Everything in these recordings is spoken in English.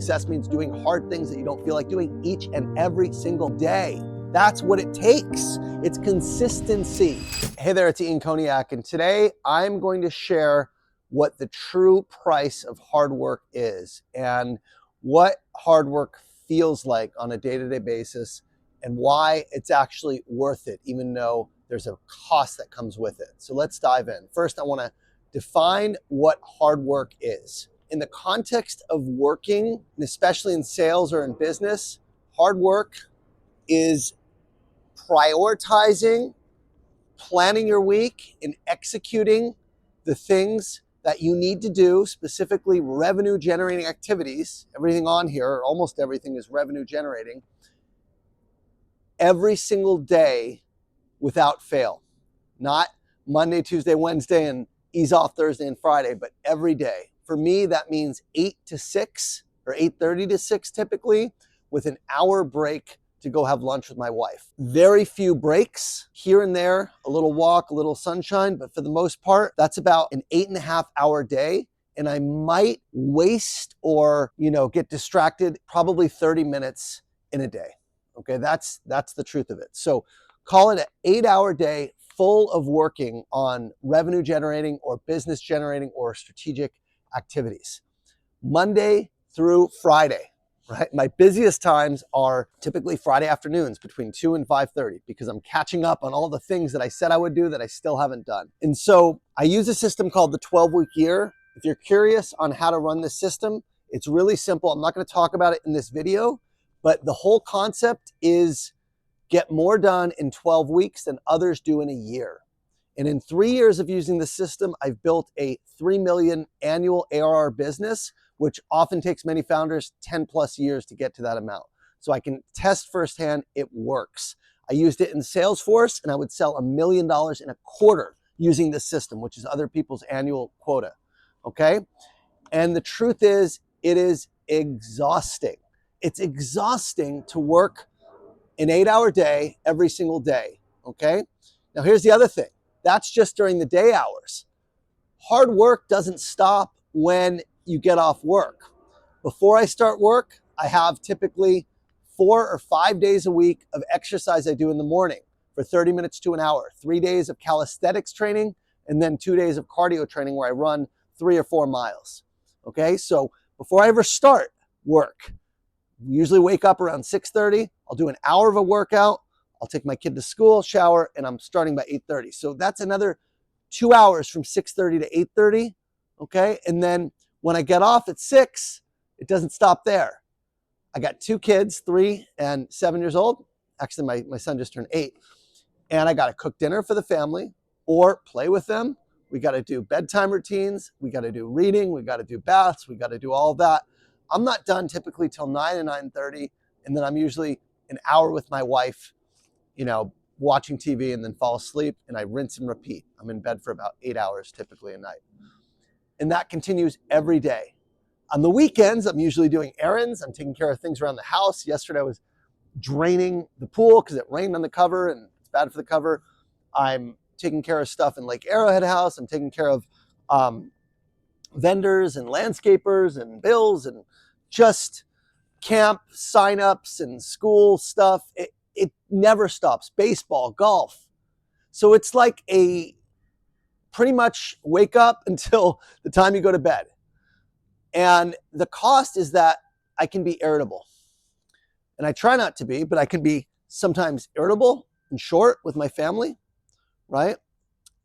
Success means doing hard things that you don't feel like doing each and every single day. That's what it takes. It's consistency. Hey there, it's Ian Koniak, and today I'm going to share what the true price of hard work is and what hard work feels like on a day-to-day basis and why it's actually worth it, even though there's a cost that comes with it. So let's dive in. First, I want to define what hard work is. In the context of working, and especially in sales or in business, hard work is prioritizing, planning your week, and executing the things that you need to do, specifically revenue generating activities. Everything on here, or almost everything, is revenue generating every single day without fail. Not Monday, Tuesday, Wednesday, and ease off Thursday and Friday, but every day. For me, that means 8 to 6 or 8:30 to 6 typically, with an hour break to go have lunch with my wife. Very few breaks, here and there, a little walk, a little sunshine, but for the most part, that's about an 8.5-hour day. And I might waste or, get distracted probably 30 minutes in a day. Okay, that's the truth of it. So call it an 8-hour day full of working on revenue generating or business generating or strategic activities. Monday through Friday, right? My busiest times are typically Friday afternoons between 2 and 5:30 because I'm catching up on all the things that I said I would do that I still haven't done. And so I use a system called the 12-week year. If you're curious on how to run this system, it's really simple. I'm not going to talk about it in this video, but the whole concept is get more done in 12 weeks than others do in a year. And in 3 years of using the system, I've built a 3 million annual ARR business, which often takes many founders 10 plus years to get to that amount. So I can test firsthand it works. I used it in Salesforce and I would sell $1 million in a quarter using this system, which is other people's annual quota. Okay. And the truth is, it is exhausting. It's exhausting to work an 8-hour day every single day. Okay. Now here's the other thing. That's just during the day hours. Hard work doesn't stop when you get off work. Before I start work, I have typically 4 or 5 days a week of exercise I do in the morning for 30 minutes to an hour, 3 days of calisthenics training, and then 2 days of cardio training where I run 3 or 4 miles. Okay, so before I ever start work, usually wake up around 6:30. I'll do an hour of a workout. I'll take my kid to school, shower, and I'm starting by 8:30. So that's another 2 hours from 6:30 to 8:30. Okay, and then when I get off at 6, it doesn't stop there. I got 2 kids, 3 and 7 years old. Actually, my son just turned 8. And I got to cook dinner for the family or play with them. We got to do bedtime routines. We got to do reading. We got to do baths. We got to do all of that. I'm not done typically till 9 and 9:30. And then I'm usually an hour with my wife, watching TV, and then fall asleep, and I rinse and repeat. I'm in bed for about 8 hours typically a night. And that continues every day. On the weekends, I'm usually doing errands. I'm taking care of things around the house. Yesterday, I was draining the pool because it rained on the cover and it's bad for the cover. I'm taking care of stuff in Lake Arrowhead House. I'm taking care of vendors and landscapers and bills and just camp signups and school stuff. It never stops. Baseball, golf. So it's like a pretty much wake up until the time you go to bed. And the cost is that I can be irritable. And I try not to be, but I can be sometimes irritable and short with my family, right?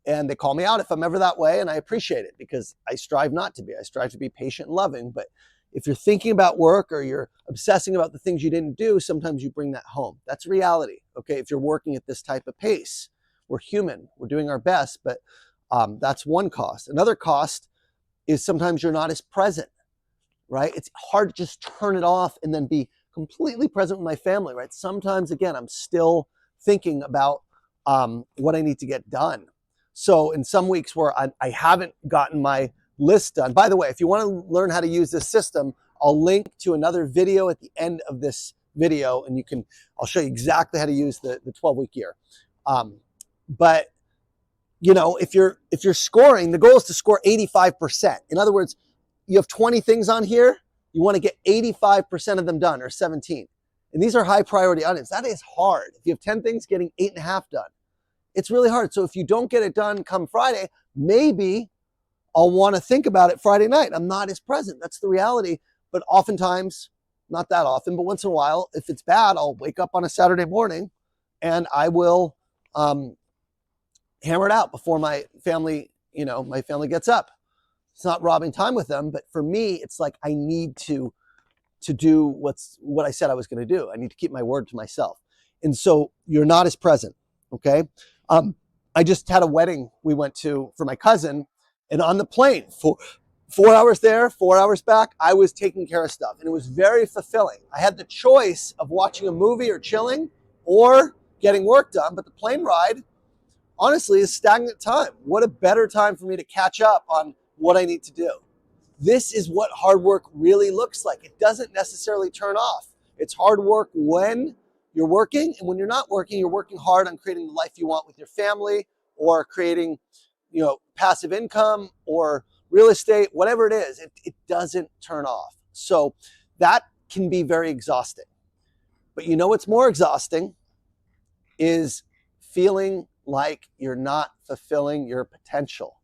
And they call me out if I'm ever that way, and I appreciate it because I strive not to be. I strive to be patient and loving, but if you're thinking about work or you're obsessing about the things you didn't do, sometimes you bring that home. That's reality, okay? If you're working at this type of pace, we're human, we're doing our best, but that's one cost. Another cost is sometimes you're not as present, right? It's hard to just turn it off and then be completely present with my family, right? Sometimes, again, I'm still thinking about what I need to get done. So in some weeks where I haven't gotten my list done. By the way, if you want to learn how to use this system, I'll link to another video at the end of this video, and I'll show you exactly how to use the 12-week year. But if you're scoring, the goal is to score 85%. In other words, you have 20 things on here, You want to get 85% of them done, or 17. And these are high priority items. That is hard. If you have 10 things, getting 8.5 done. It's really hard. So if you don't get it done come Friday, maybe I'll want to think about it Friday night. I'm not as present. That's the reality. But oftentimes, not that often, but once in a while, if it's bad, I'll wake up on a Saturday morning and I will hammer it out before my family gets up. It's not robbing time with them, but for me, it's like I need to do what I said I was going to do. I need to keep my word to myself. And so you're not as present, okay? I just had a wedding we went to for my cousin, and on the plane, 4 hours there, 4 hours back, I was taking care of stuff, and it was very fulfilling. I had the choice of watching a movie or chilling or getting work done, but the plane ride, honestly, is stagnant time. What a better time for me to catch up on what I need to do. This is what hard work really looks like. It doesn't necessarily turn off. It's hard work when you're working, and when you're not working, you're working hard on creating the life you want with your family, or creating, passive income or real estate, whatever it is, it doesn't turn off. So that can be very exhausting. But you know what's more exhausting is feeling like you're not fulfilling your potential.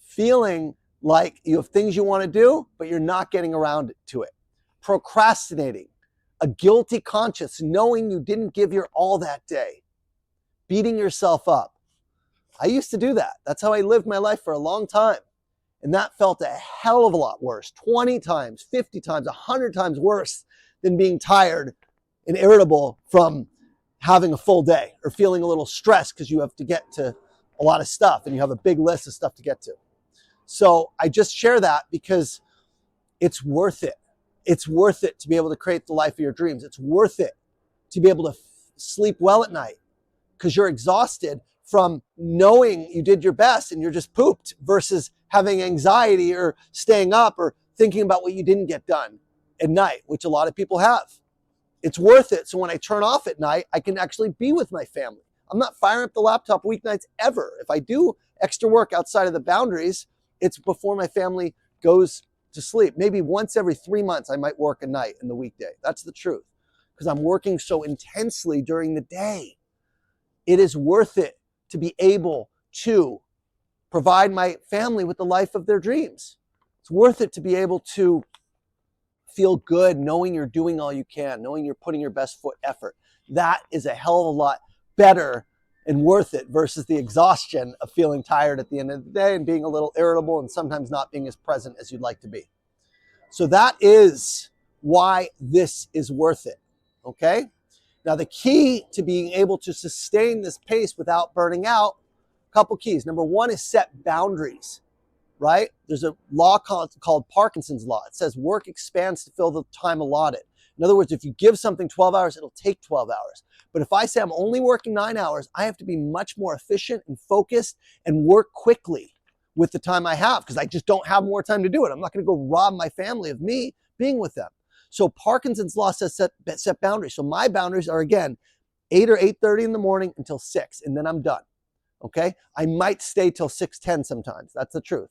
Feeling like you have things you want to do, but you're not getting around to it. Procrastinating, a guilty conscience, knowing you didn't give your all that day. Beating yourself up. I used to do that. That's how I lived my life for a long time. And that felt a hell of a lot worse, 20 times, 50 times, 100 times worse than being tired and irritable from having a full day, or feeling a little stressed because you have to get to a lot of stuff and you have a big list of stuff to get to. So I just share that because it's worth it. It's worth it to be able to create the life of your dreams. It's worth it to be able to sleep well at night because you're exhausted from knowing you did your best and you're just pooped, versus having anxiety or staying up or thinking about what you didn't get done at night, which a lot of people have. It's worth it. So when I turn off at night, I can actually be with my family. I'm not firing up the laptop weeknights ever. If I do extra work outside of the boundaries, it's before my family goes to sleep. Maybe once every 3 months, I might work a night in the weekday. That's the truth, because I'm working so intensely during the day. It is worth it to be able to provide my family with the life of their dreams. It's worth it to be able to feel good knowing you're doing all you can, knowing you're putting your best foot effort. That is a hell of a lot better and worth it versus the exhaustion of feeling tired at the end of the day and being a little irritable and sometimes not being as present as you'd like to be. So that is why this is worth it, okay? Now, the key to being able to sustain this pace without burning out, a couple keys. Number one is set boundaries, right? There's a law called Parkinson's law. It says work expands to fill the time allotted. In other words, if you give something 12 hours, it'll take 12 hours. But if I say I'm only working 9 hours, I have to be much more efficient and focused and work quickly with the time I have, because I just don't have more time to do it. I'm not going to go rob my family of me being with them. So Parkinson's law says set boundaries. So my boundaries are, again, 8 or 8:30 in the morning until 6, and then I'm done, okay? I might stay till 6:10 sometimes. That's the truth.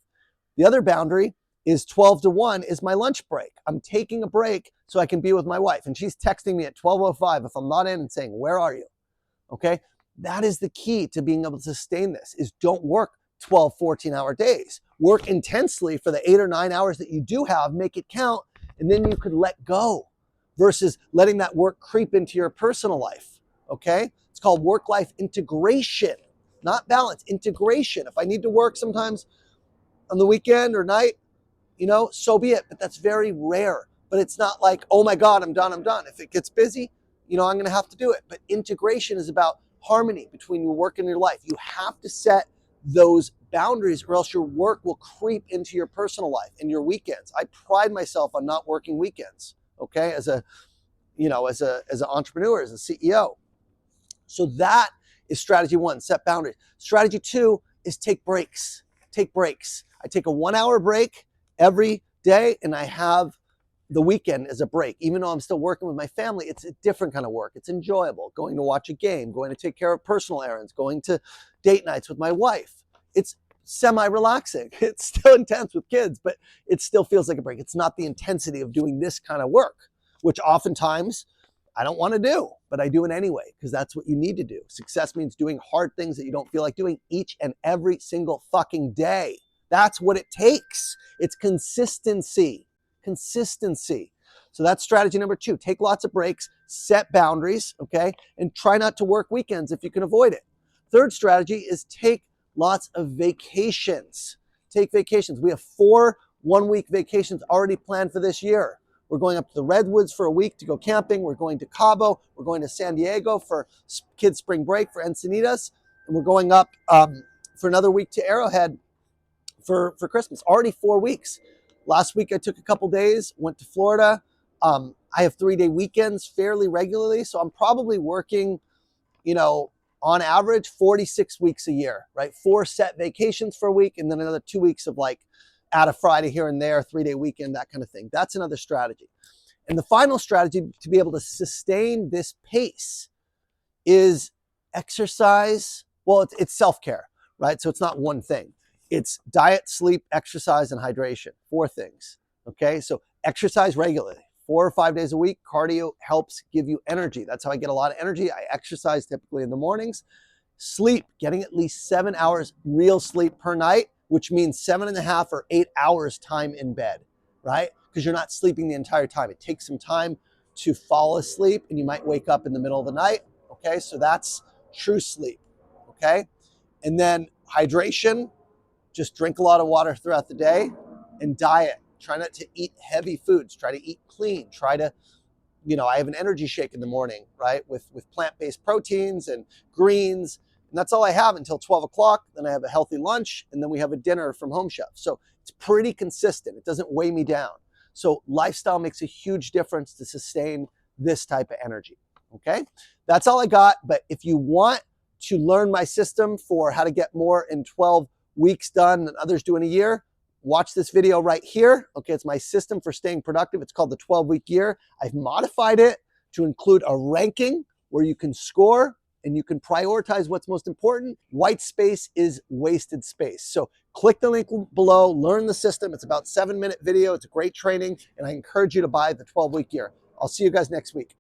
The other boundary is 12 to 1 is my lunch break. I'm taking a break so I can be with my wife, and she's texting me at 12:05 if I'm not in and saying, where are you, okay? That is the key to being able to sustain this, is don't work 12, 14-hour days. Work intensely for the 8 or 9 hours that you do have, make it count, and then you could let go versus letting that work creep into your personal life, okay? It's called work-life integration, not balance, integration. If I need to work sometimes on the weekend or night, so be it, but that's very rare. But it's not like, oh my God, I'm done. If it gets busy, I'm going to have to do it. But integration is about harmony between your work and your life. You have to set those boundaries, or else your work will creep into your personal life and your weekends. I pride myself on not working weekends, okay, as an entrepreneur, as a CEO. So that is strategy one, set boundaries. Strategy two is take breaks. Take breaks. I take a 1 hour break every day, and I have the weekend as a break. Even though I'm still working with my family, it's a different kind of work. It's enjoyable. Going to watch a game, going to take care of personal errands, going to date nights with my wife. It's semi-relaxing. It's still intense with kids, but it still feels like a break. It's not the intensity of doing this kind of work, which oftentimes I don't want to do, but I do it anyway, because that's what you need to do. Success means doing hard things that you don't feel like doing each and every single fucking day. That's what it takes. It's consistency. Consistency. So that's strategy number 2. Take lots of breaks, set boundaries, okay? And try not to work weekends if you can avoid it. Third strategy is take lots of vacations. Take vacations. We have 4 one-week vacations already planned for this year. We're going up to the Redwoods for a week to go camping. We're going to Cabo. We're going to San Diego for kids' spring break for Encinitas. And we're going up for another week to Arrowhead for Christmas. Already 4 weeks. Last week I took a couple days, went to Florida. I have 3-day weekends fairly regularly. So I'm probably working, on average 46 weeks a year, right? 4 set vacations for a week and then another 2 weeks of like add a Friday here and there, 3-day weekend, that kind of thing. That's another strategy. And the final strategy to be able to sustain this pace is exercise. Well, it's self-care, right? So it's not one thing. It's diet, sleep, exercise, and hydration. 4 things, okay? So exercise regularly, 4 or 5 days a week. Cardio helps give you energy. That's how I get a lot of energy. I exercise typically in the mornings. Sleep, getting at least 7 hours real sleep per night, which means 7.5 or 8 hours time in bed, right? Because you're not sleeping the entire time. It takes some time to fall asleep and you might wake up in the middle of the night, okay? So that's true sleep, okay? And then hydration, just drink a lot of water throughout the day. And diet, try not to eat heavy foods. Try to eat clean. Try to, I have an energy shake in the morning, right? With plant-based proteins and greens. And that's all I have until 12 o'clock. Then I have a healthy lunch. And then we have a dinner from Home Chef. So it's pretty consistent. It doesn't weigh me down. So lifestyle makes a huge difference to sustain this type of energy, okay? That's all I got. But if you want to learn my system for how to get more in 12 weeks done than others do in a year, watch this video right here. Okay, it's my system for staying productive. It's called the 12-week year. I've modified it to include a ranking where you can score and you can prioritize what's most important. White space is wasted space. So click the link below, learn the system. It's about a 7-minute video. It's a great training, and I encourage you to buy the 12-week year. I'll see you guys next week.